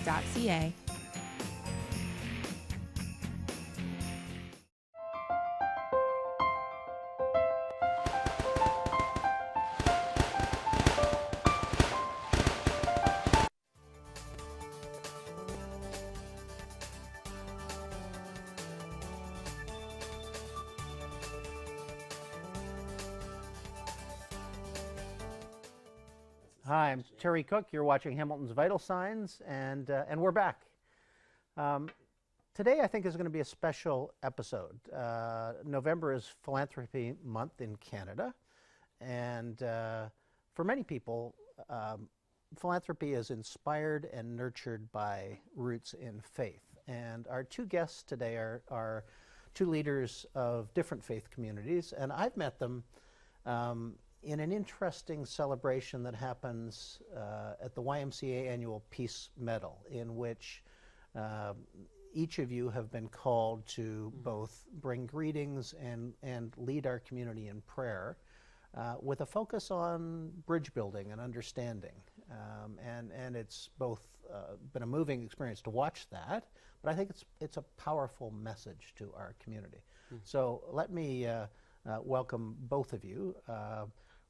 philanthropy.ca. Hi, I'm Terry Cooke. You're watching Hamilton's Vital Signs, and we're back. Today, I think, is going to be a special episode. November is Philanthropy Month in Canada, and for many people, philanthropy is inspired and nurtured by roots in faith. And our two guests today are two leaders of different faith communities, and I've met them in an interesting celebration that happens at the YMCA Annual Peace Medal, in which each of you have been called to both bring greetings and lead our community in prayer with a focus on bridge building and understanding. And it's both been a moving experience to watch that, but I think it's a powerful message to our community. So let me welcome both of you.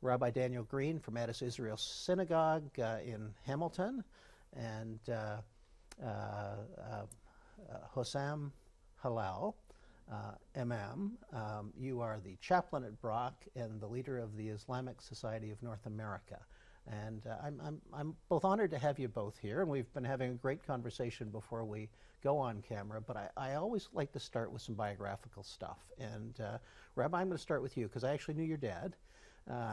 Rabbi Daniel Green from Israel Synagogue in Hamilton, and Hosam Helal, Imam. You are the chaplain at Brock and the leader of the Islamic Society of North America. And I'm both honored to have you both here, and we've been having a great conversation before we go on camera, but I always like to start with some biographical stuff. And Rabbi, I'm going to start with you, because I actually knew your dad.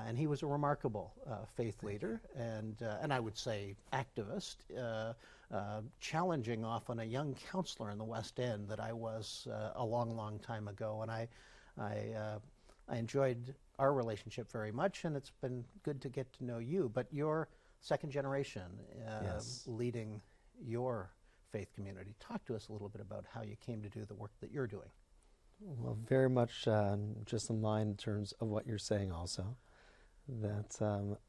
And he was a remarkable faith leader and I would say activist, challenging often a young counselor in the West End that I was a long, long time ago. And I enjoyed our relationship very much, and it's been good to get to know you. But you're second generation Yes. leading your faith community. Talk to us a little bit about how you came to do the work that you're doing. Well, very much just in line in terms of what you're saying also, that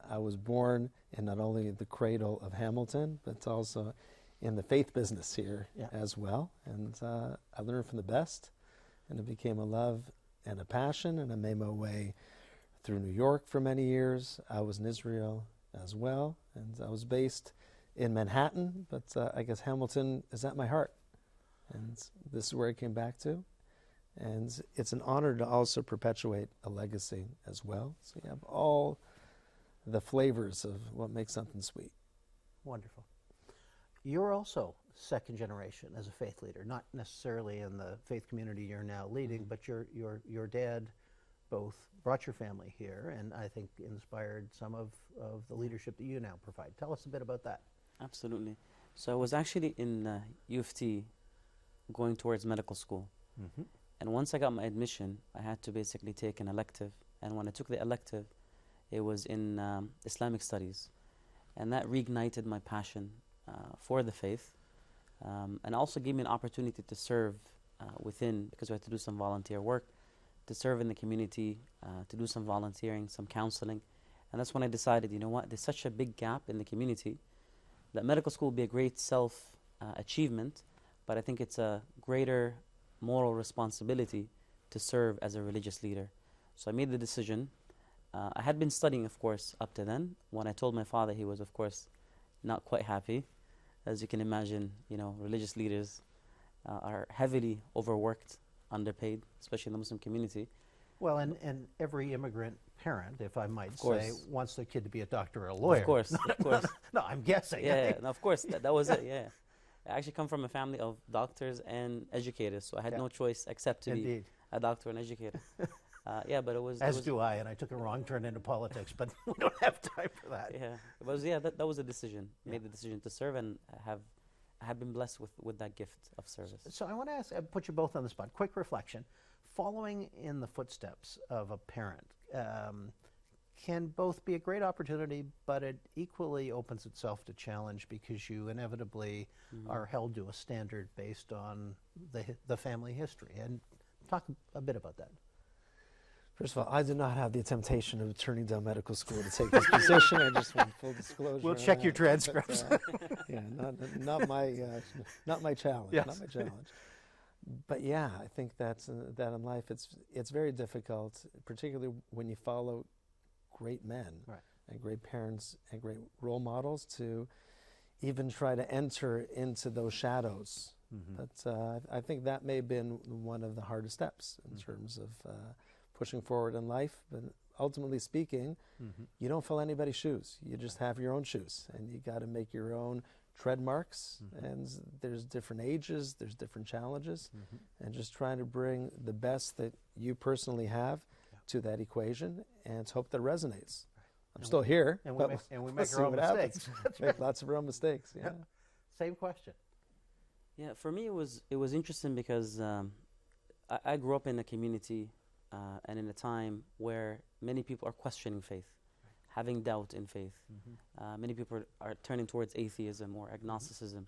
I was born in not only the cradle of Hamilton, but also in the faith business here as well. And I learned from the best, and it became a love and a passion, and I made my way through New York for many years. I was in Israel as well, and I was based in Manhattan, but I guess Hamilton is at my heart. And this is where I came back to. And it's an honor to also perpetuate a legacy as well. So you have all the flavors of what makes something sweet. Wonderful. You're also second generation as a faith leader, not necessarily in the faith community you're now leading, but your dad both brought your family here and I think inspired some of the leadership that you now provide. Tell us a bit about that. Absolutely. So I was actually in U of T going towards medical school. Mm-hmm. And once I got my admission, I had to basically take an elective. And when I took the elective, it was in Islamic studies. And that reignited my passion for the faith. And also gave me an opportunity to serve within, because we had to do some volunteer work, to serve in the community, to do some volunteering, some counseling. And that's when I decided, you know what, there's such a big gap in the community that medical school would be a great self-achievement, but I think it's a greater moral responsibility to serve as a religious leader. So I made the decision. I had been studying, of course, up to then. When I told my father, he was, of course, not quite happy. As you can imagine, you know, religious leaders are heavily overworked, underpaid, especially in the Muslim community. Well, and every immigrant parent, if I might say, course. wants their kid to be a doctor or a lawyer. Of course, of course. No, I'm guessing. Yeah, no, of course, that was it, yeah. I actually come from a family of doctors and educators, so I had no choice except to be a doctor and educator. Yeah, but it was... As do I, and I took a wrong turn into politics, but we don't have time for that. Yeah, it was, that was a decision. Made the decision to serve, and I have been blessed with that gift of service. So I want to ask, put you both on the spot. Quick reflection. Following in the footsteps of a parent can both be a great opportunity, but it equally opens itself to challenge because you inevitably are held to a standard based on the family history. And talk a bit about that. First of all, I did not have the temptation of turning down medical school to take this position. I just want full disclosure. We'll on check your that. transcripts. Yeah, not my challenge. Yes. Not my challenge. But yeah, I think that in life it's very difficult, particularly when you follow great men and great parents and great role models, to even try to enter into those shadows. But I think that may have been one of the hardest steps in terms of pushing forward in life. But ultimately speaking, you don't fill anybody's shoes. You just have your own shoes, and you got to make your own tread marks. And there's different ages, there's different challenges, and just trying to bring the best that you personally have to that equation and hope that resonates. I'm still here, and but we we'll make see our own what mistakes. happens. Make lots of our own mistakes. Yeah. Same question. Yeah, for me it was interesting because I grew up in a community and in a time where many people are questioning faith, having doubt in faith. Many people are turning towards atheism or agnosticism.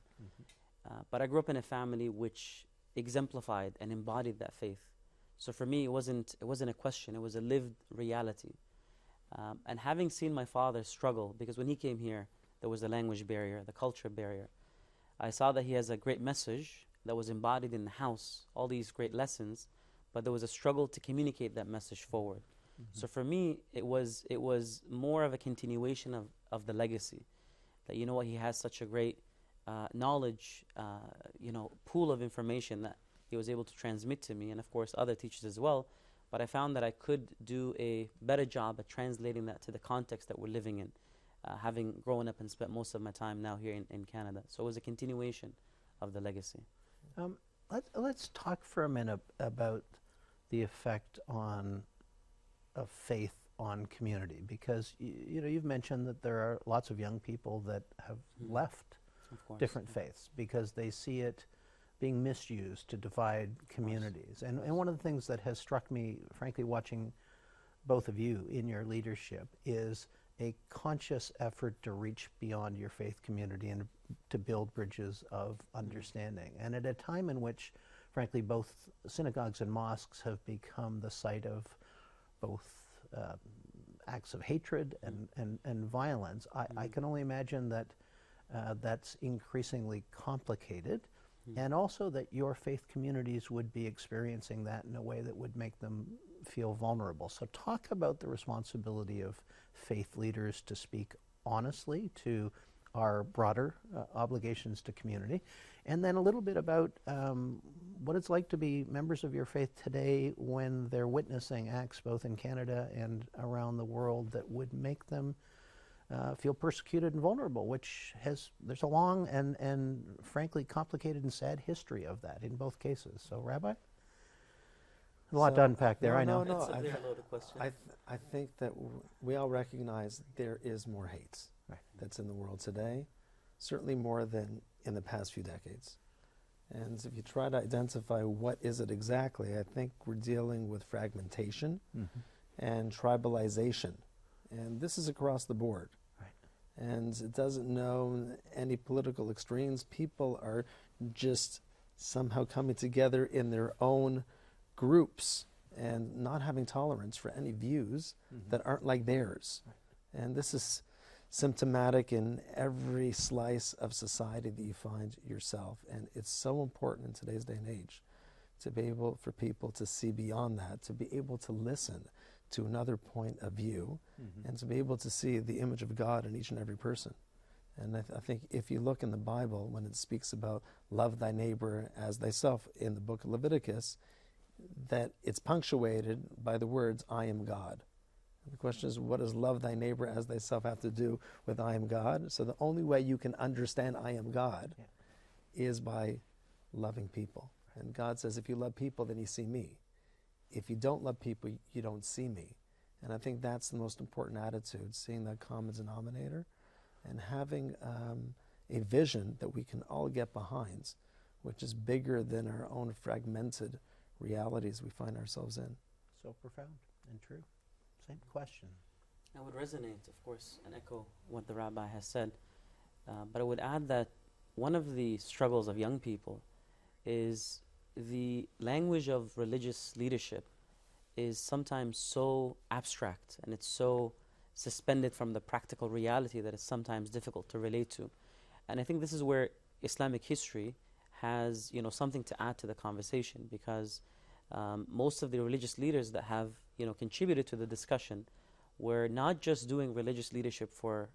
But I grew up in a family which exemplified and embodied that faith. So for me, it wasn't a question; it was a lived reality. And having seen my father struggle, because when he came here, there was the language barrier, the culture barrier. I saw that he has a great message that was embodied in the house, all these great lessons, but there was a struggle to communicate that message forward. So for me, it was more of a continuation of the legacy. That, you know what, he has such a great knowledge, pool of information that he was able to transmit to me, and of course other teachers as well. But I found that I could do a better job at translating that to the context that we're living in, having grown up and spent most of my time now here in Canada. So it was a continuation of the legacy. Let's talk for a minute about the effect of faith on community, because you've mentioned that there are lots of young people that have left different faiths because they see it being misused to divide communities. And one of the things that has struck me, frankly, watching both of you in your leadership, is a conscious effort to reach beyond your faith community and to build bridges of understanding. And at a time in which, frankly, both synagogues and mosques have become the site of both acts of hatred and violence, I can only imagine that that's increasingly complicated. And also that your faith communities would be experiencing that in a way that would make them feel vulnerable. So talk about the responsibility of faith leaders to speak honestly to our broader obligations to community, and then a little bit about what it's like to be members of your faith today when they're witnessing acts both in Canada and around the world that would make them feel persecuted and vulnerable, there's a long and frankly complicated and sad history of that in both cases. So, Rabbi? A lot to unpack there, I know. No, It's a very loaded question. I think that we all recognize there is more hate that's in the world today, certainly more than in the past few decades. And if you try to identify what is it exactly, I think we're dealing with fragmentation and tribalization. And this is across the board. And it doesn't know any political extremes. People are just somehow coming together in their own groups and not having tolerance for any views that aren't like theirs. And this is symptomatic in every slice of society that you find yourself. And it's so important in today's day and age to be able for people to see beyond that, to be able to listen to another point of view, and to be able to see the image of God in each and every person. And I think if you look in the Bible, when it speaks about love thy neighbor as thyself in the book of Leviticus, that it's punctuated by the words, I am God. And the question is, what does love thy neighbor as thyself have to do with I am God? So the only way you can understand I am God is by loving people. And God says, if you love people, then you see me. If you don't love people, you don't see me. And I think that's the most important attitude, seeing that common denominator and having a vision that we can all get behind, which is bigger than our own fragmented realities we find ourselves in. So profound and true. Same question. I would resonate, of course, and echo what the rabbi has said. But I would add that one of the struggles of young people is the language of religious leadership is sometimes so abstract, and it's so suspended from the practical reality that it's sometimes difficult to relate to. And I think this is where Islamic history has, something to add to the conversation, because most of the religious leaders that have, contributed to the discussion were not just doing religious leadership for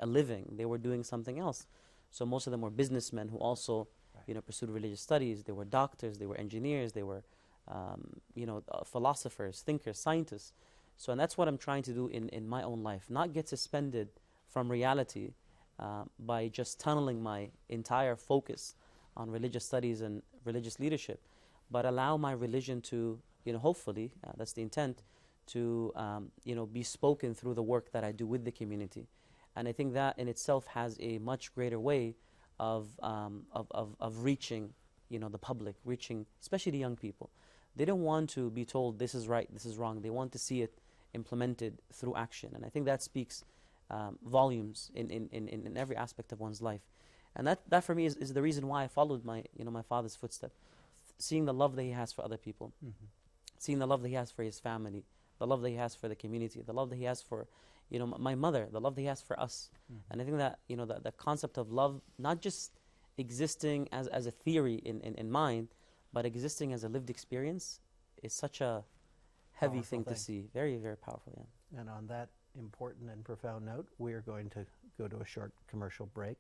a living. They were doing something else. So most of them were businessmen who also, pursued religious studies. They were doctors, they were engineers, they were, philosophers, thinkers, scientists. So, and that's what I'm trying to do in my own life, not get suspended from reality by just tunneling my entire focus on religious studies and religious leadership, but allow my religion to, hopefully, that's the intent, to, be spoken through the work that I do with the community. And I think that in itself has a much greater way of reaching, the public, reaching especially the young people. They don't want to be told this is right, this is wrong. They want to see it implemented through action. And I think that speaks volumes in every aspect of one's life. And that for me is the reason why I followed my father's footsteps. Seeing the love that he has for other people, seeing the love that he has for his family, the love that he has for the community, the love that he has for my mother, the love that he has for us. And I think that the concept of love, not just existing as a theory in mind, but existing as a lived experience, is such a heavy thing to see. Very, very powerful. Yeah. And on that important and profound note, we are going to go to a short commercial break.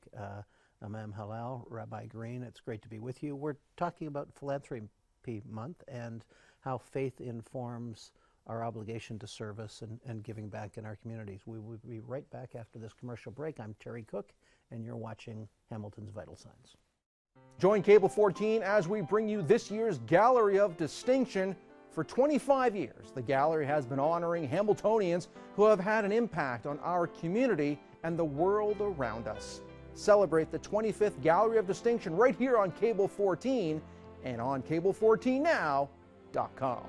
Imam Helal, Rabbi Greene, it's great to be with you. We're talking about Philanthropy Month and how faith informs our obligation to service and giving back in our communities. We will be right back after this commercial break. I'm Terry Cooke, and you're watching Hamilton's Vital Signs. Join Cable 14 as we bring you this year's Gallery of Distinction. For 25 years, the gallery has been honoring Hamiltonians who have had an impact on our community and the world around us. Celebrate the 25th Gallery of Distinction right here on Cable 14 and on cable14now.com.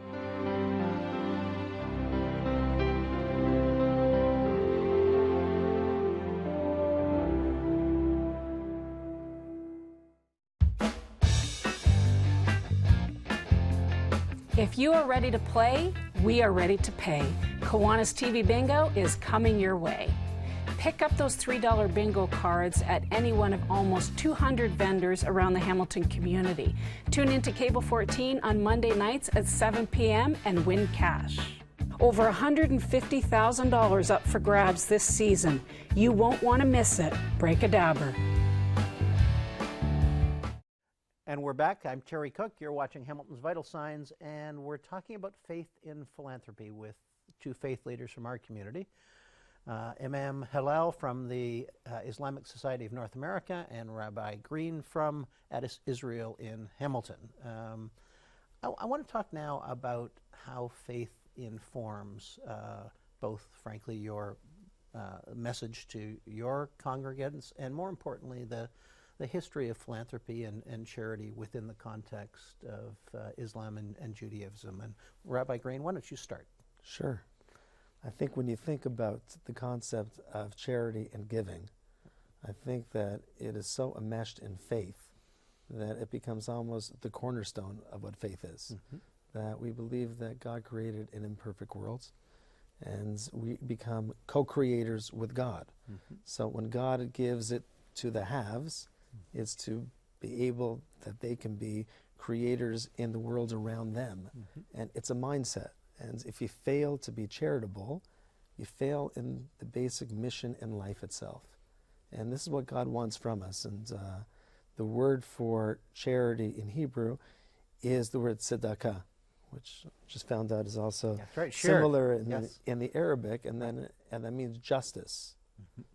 If you are ready to play, we are ready to pay. Kiwanis TV Bingo is coming your way. Pick up those $3 bingo cards at any one of almost 200 vendors around the Hamilton community. Tune into Cable 14 on Monday nights at 7 p.m. and win cash. Over $150,000 up for grabs this season. You won't want to miss it. Break a dabber. And we're back. I'm Terry Cooke. You're watching Hamilton's Vital Signs, and we're talking about faith in philanthropy with two faith leaders from our community. Imam Helal from the Islamic Society of North America and Rabbi Greene from Israel in Hamilton. I want to talk now about how faith informs both, frankly, your message to your congregants and, more importantly, the history of philanthropy and charity within the context of Islam and Judaism. And Rabbi Greene, why don't you start? Sure. I think when you think about the concept of charity and giving, I think that it is so enmeshed in faith that it becomes almost the cornerstone of what faith is. That we believe that God created an imperfect world, and we become co-creators with God. So when God gives it to the haves, it's to be able that they can be creators in the world around them. And it's a mindset. And if you fail to be charitable, you fail in the basic mission in life itself. And this is what God wants from us. And the word for charity in Hebrew is the word tzedakah, which I just found out is also similar in the Arabic, and that means justice.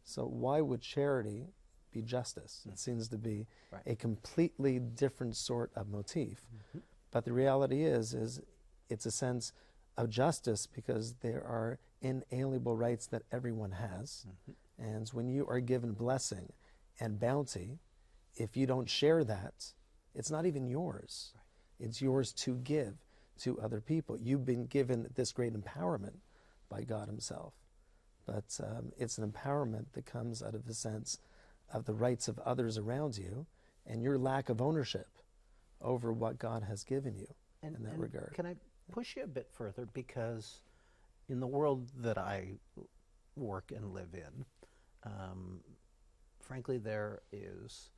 So why would charity be justice? It seems to be a completely different sort of motif. But the reality is it's a sense of justice because there are inalienable rights that everyone has. And when you are given blessing and bounty, if you don't share that, it's not even yours. It's yours to give to other people. You've been given this great empowerment by God himself. But it's an empowerment that comes out of the sense of the rights of others around you and your lack of ownership over what God has given you in that regard. Can I push you a bit further, because in the world that I work and live in, frankly, there is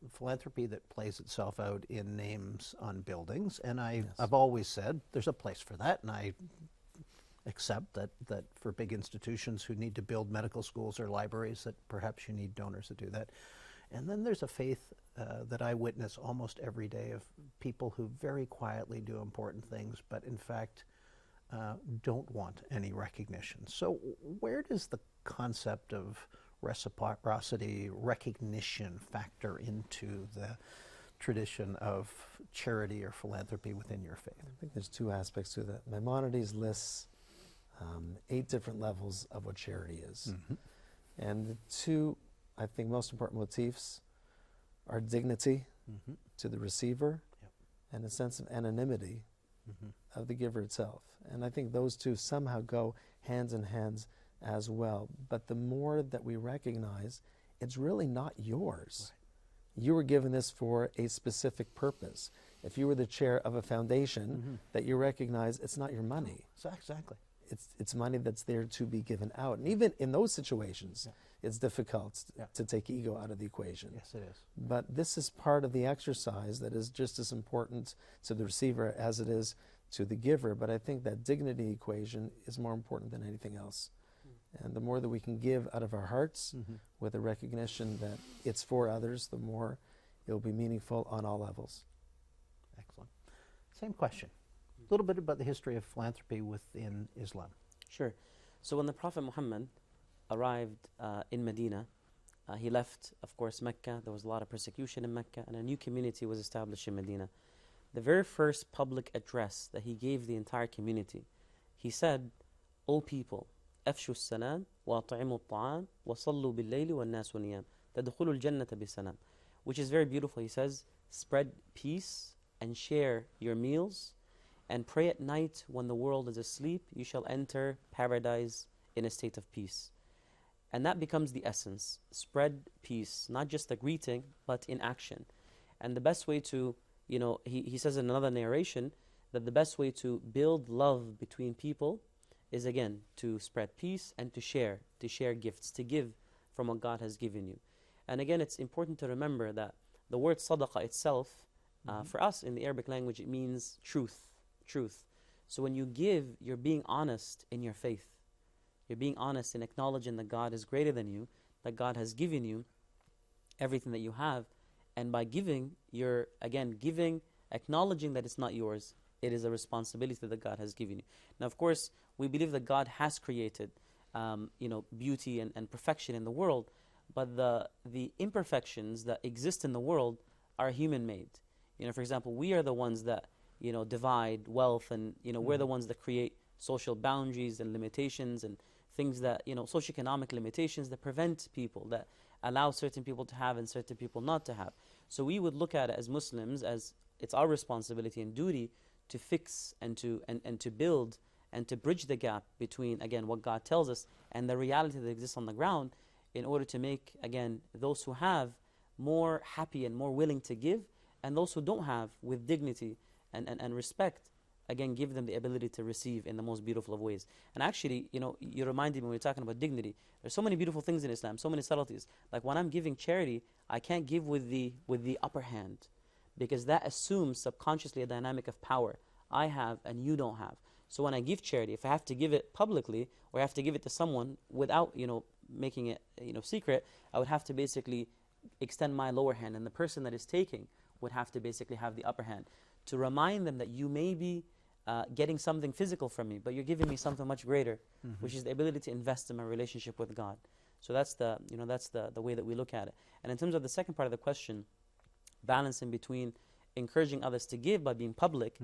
philanthropy that plays itself out in names on buildings, and I've always said there's a place for that, and I accept that for big institutions who need to build medical schools or libraries, that perhaps you need donors to do that. And then there's a faith that I witness almost every day of people who very quietly do important things, but in fact don't want any recognition. So where does the concept of reciprocity, recognition factor into the tradition of charity or philanthropy within your faith? I think there's two aspects to that. Maimonides lists 8 different levels of what charity is. And the two, I think, most important motifs are dignity to the receiver and a sense of anonymity of the giver itself. And I think those two somehow go hands in hands as well. But the more that we recognize, it's really not yours. You were given this for a specific purpose. If you were the chair of a foundation, that you recognize it's not your money. Exactly. It's money that's there to be given out. And even in those situations, it's difficult to take ego out of the equation. Yes, it is. But this is part of the exercise that is just as important to the receiver as it is to the giver. But I think that dignity equation is more important than anything else. And the more that we can give out of our hearts with a recognition that it's for others, the more it will be meaningful on all levels. Excellent. Same question. A little bit about the history of philanthropy within Islam. Sure. So when the Prophet Muhammad arrived in Medina, he left, of course, Mecca. There was a lot of persecution in Mecca, and a new community was established in Medina. The very first public address that he gave the entire community, he said, "O people, أفشوا السلام وأطعموا الطعام وصلوا بالليل والناس نيام تدخلوا الجنة بسلام," which is very beautiful. He says, spread peace and share your meals and pray at night when the world is asleep. You shall enter paradise in a state of peace. And that becomes the essence. Spread peace, not just a greeting, but in action. And the best way to, he says in another narration that the best way to build love between people is, again, to spread peace and to share gifts, to give from what God has given you. And again, it's important to remember that the word sadaqah itself, for us in the Arabic language, it means truth. So when you give, you're being honest in your faith. You're being honest in acknowledging that God is greater than you, that God has given you everything that you have. And by giving, you're, again, acknowledging that it's not yours. It is a responsibility that God has given you. Now, of course, we believe that God has created, beauty and perfection in the world, but the imperfections that exist in the world are human-made. For example, we are the ones that, divide wealth, and, we're the ones that create social boundaries and limitations and things that, socioeconomic limitations that prevent people, that allow certain people to have and certain people not to have. So we would look at it as Muslims as it's our responsibility and duty to fix and to build and to bridge the gap between, again, what God tells us and the reality that exists on the ground, in order to make, again, those who have more happy and more willing to give, and those who don't have, with dignity and respect, again, give them the ability to receive in the most beautiful of ways. And actually, you reminded me when we were talking about dignity, there's so many beautiful things in Islam, so many subtleties. Like when I'm giving charity, I can't give with the upper hand, because that assumes subconsciously a dynamic of power. I have and you don't have. So when I give charity, if I have to give it publicly, or I have to give it to someone without, making it, secret, I would have to basically extend my lower hand, and the person that is taking would have to basically have the upper hand, to remind them that you may be getting something physical from me, but you're giving me something much greater, which is the ability to invest in my relationship with God. So that's the way that we look at it. And in terms of the second part of the question, balancing between encouraging others to give by being public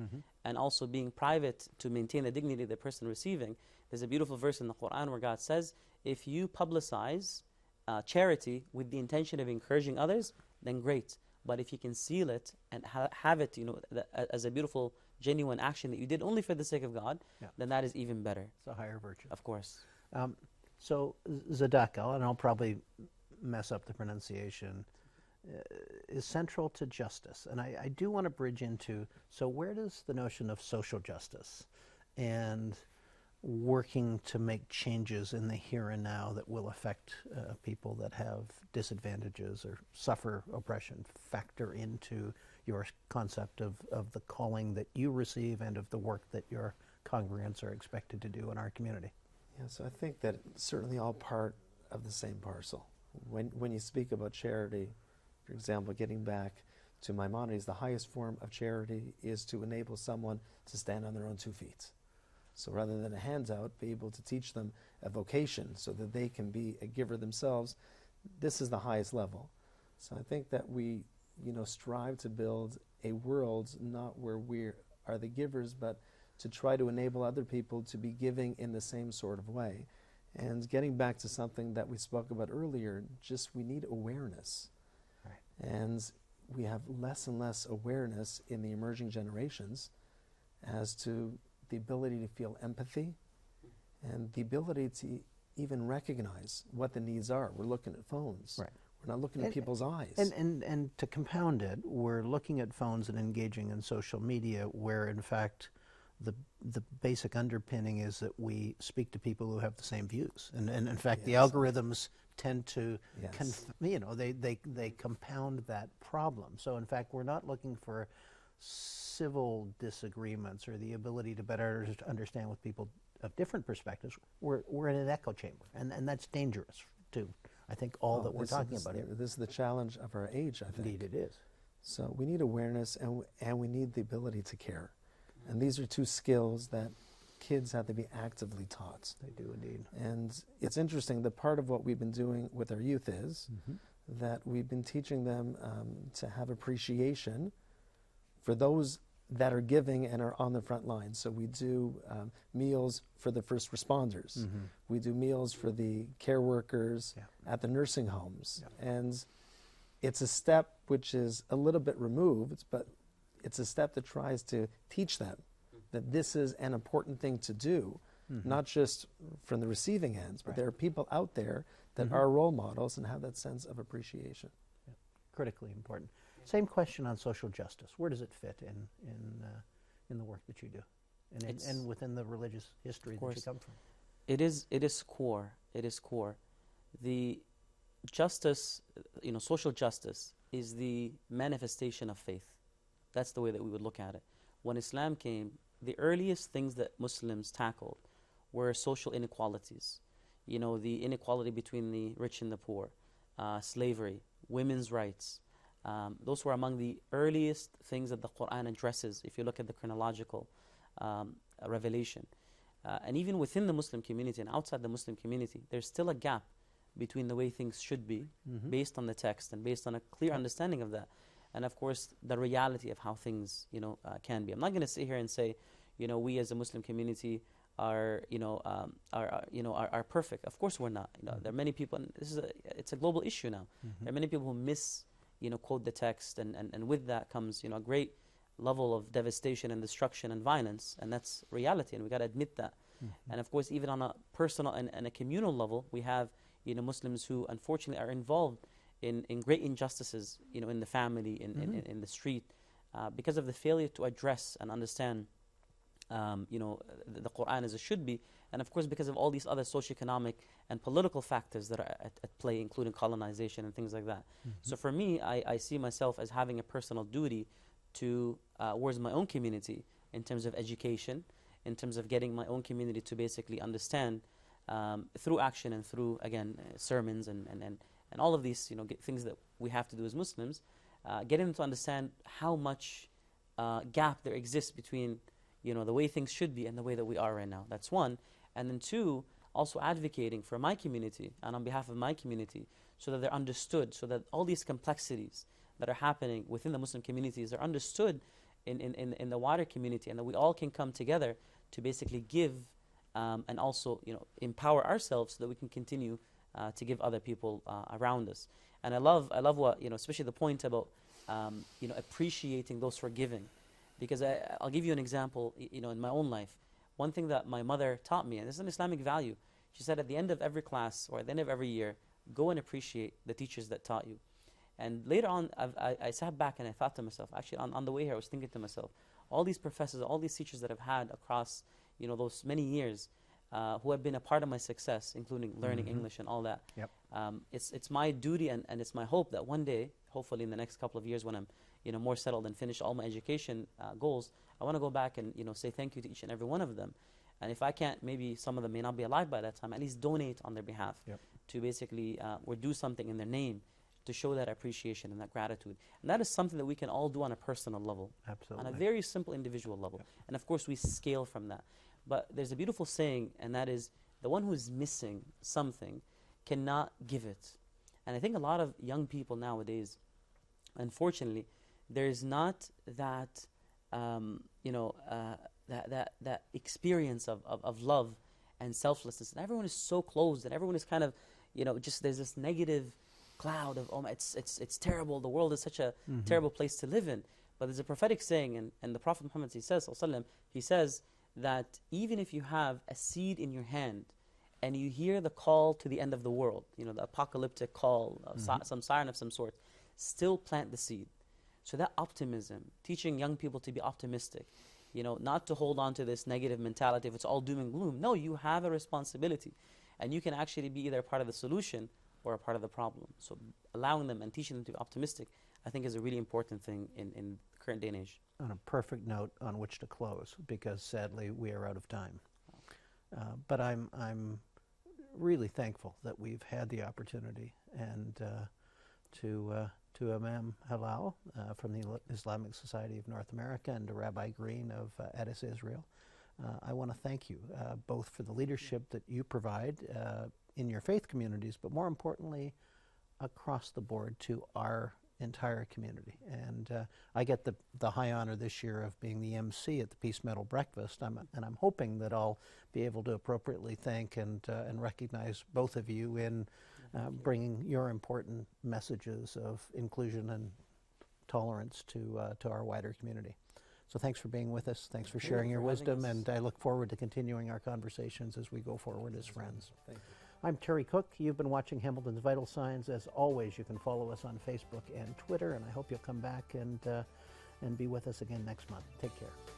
and also being private to maintain the dignity of the person receiving, there's a beautiful verse in the Quran where God says, if you publicize charity with the intention of encouraging others, then great. But if you conceal it and have it, as a beautiful, genuine action that you did only for the sake of God, then that is even better. It's a higher virtue. Of course. So Zadaqah, and I'll probably mess up the pronunciation, is central to justice. And I do want to bridge into, so where does the notion of social justice and working to make changes in the here and now that will affect people that have disadvantages or suffer oppression factor into your concept of the calling that you receive and of the work that your congregants are expected to do in our community? Yeah, so I think that it's certainly all part of the same parcel. When you speak about charity, for example, getting back to Maimonides, the highest form of charity is to enable someone to stand on their own 2 feet. So rather than a handout, be able to teach them a vocation so that they can be a giver themselves. This is the highest level. So I think that we, strive to build a world not where we are the givers, but to try to enable other people to be giving in the same sort of way. And getting back to something that we spoke about earlier, just we need awareness. Right. And we have less and less awareness in the emerging generations as to the ability to feel empathy and the ability to even recognize what the needs are. We're looking at phones. Right. We're not looking at people's eyes. And to compound it, we're looking at phones and engaging in social media where, in fact, the basic underpinning is that we speak to people who have the same views. And in fact, the algorithms tend to, they compound that problem. So in fact, we're not looking for civil disagreements or the ability to better understand with people of different perspectives. We're in an echo chamber, and that's dangerous too. I think all that we're talking about here. This is the challenge of our age, I think. Indeed it is. So we need awareness and we need the ability to care. And these are 2 skills that kids have to be actively taught. They do indeed. And it's interesting, that part of what we've been doing with our youth is that we've been teaching them to have appreciation for those that are giving and are on the front line. So we do meals for the first responders. We do meals for the care workers at the nursing homes. And it's a step which is a little bit removed, but it's a step that tries to teach them that this is an important thing to do, not just from the receiving ends, but there are people out there that are role models and have that sense of appreciation. Yeah. Critically important. Same question on social justice. Where does it fit in the work that you do, and within the religious history that you come from? It is core. It is core. The justice, social justice, is the manifestation of faith. That's the way that we would look at it. When Islam came, the earliest things that Muslims tackled were social inequalities. The inequality between the rich and the poor, slavery, women's rights. Those were among the earliest things that the Quran addresses, if you look at the chronological revelation. And even within the Muslim community and outside the Muslim community, there's still a gap between the way things should be, based on the text and based on a clear understanding of that. And of course, the reality of how things, can be. I'm not going to sit here and say, we as a Muslim community are perfect. Of course, we're not. There are many people, and it's a global issue now. There are many people who quote the text, and with that comes, a great level of devastation and destruction and violence, and that's reality, and we got to admit that. And of course, even on a personal and a communal level, we have, Muslims who unfortunately are involved in great injustices, in the family, in the street, because of the failure to address and understand, the Quran as it should be, and of course because of all these other socioeconomic and political factors that are at play, including colonization and things like that. So for me, I see myself as having a personal duty to towards my own community in terms of education, in terms of getting my own community to basically understand through action and through, again, sermons and all of these, things that we have to do as Muslims, getting them to understand how much gap there exists between, the way things should be and the way that we are right now. That's one. And then two, also advocating for my community and on behalf of my community so that they're understood, so that all these complexities that are happening within the Muslim communities are understood in the wider community, and that we all can come together to basically give and also, empower ourselves so that we can continue to give other people around us. And I love what, especially the point about, appreciating those who are giving. Because I'll give you an example, in my own life. One thing that my mother taught me, and this is an Islamic value, she said at the end of every class or at the end of every year, go and appreciate the teachers that taught you. And later on, I sat back and I thought to myself, actually, on the way here, I was thinking to myself, all these professors, all these teachers that I've had across, those many years, who have been a part of my success, including learning English and all that. Yep. It's my duty and it's my hope that one day, hopefully in the next couple of years when I'm more settled and finish all my education goals, I want to go back and say thank you to each and every one of them. And if I can't, maybe some of them may not be alive by that time, at least donate on their behalf to basically or do something in their name to show that appreciation and that gratitude. And that is something that we can all do on a personal level. Absolutely. On a very simple individual level. And of course we scale from that. But there's a beautiful saying, and that is, the one who is missing something cannot give it. And I think a lot of young people nowadays, unfortunately, there's not that, that experience of love and selflessness. And everyone is so closed, and everyone is kind of, just there's this negative cloud of, it's terrible. The world is such a terrible place to live in. But there's a prophetic saying, and the Prophet Muhammad, he says that even if you have a seed in your hand and you hear the call to the end of the world, the apocalyptic call, some siren of some sort, still plant the seed. So that optimism, teaching young people to be optimistic, not to hold on to this negative mentality if it's all doom and gloom. No, you have a responsibility, and you can actually be either a part of the solution or a part of the problem. So allowing them and teaching them to be optimistic, I think, is a really important thing in the current day and age. On a perfect note on which to close, because sadly we are out of time. But I'm really thankful that we've had the opportunity, and to Imam Helal from the Islamic Society of North America, and to Rabbi Green of Edis, Israel. I want to thank you both for the leadership that you provide in your faith communities, but more importantly, across the board to our entire community. And I get the high honor this year of being the MC at the Peace Medal Breakfast, and I'm hoping that I'll be able to appropriately thank and recognize both of you in bringing your important messages of inclusion and tolerance to our wider community. So thanks for being with us. Thanks for sharing your wisdom, and I look forward to continuing our conversations as we go forward as friends. Thank you. I'm Terry Cooke. You've been watching Hamilton's Vital Signs. As always, you can follow us on Facebook and Twitter, and I hope you'll come back and be with us again next month. Take care.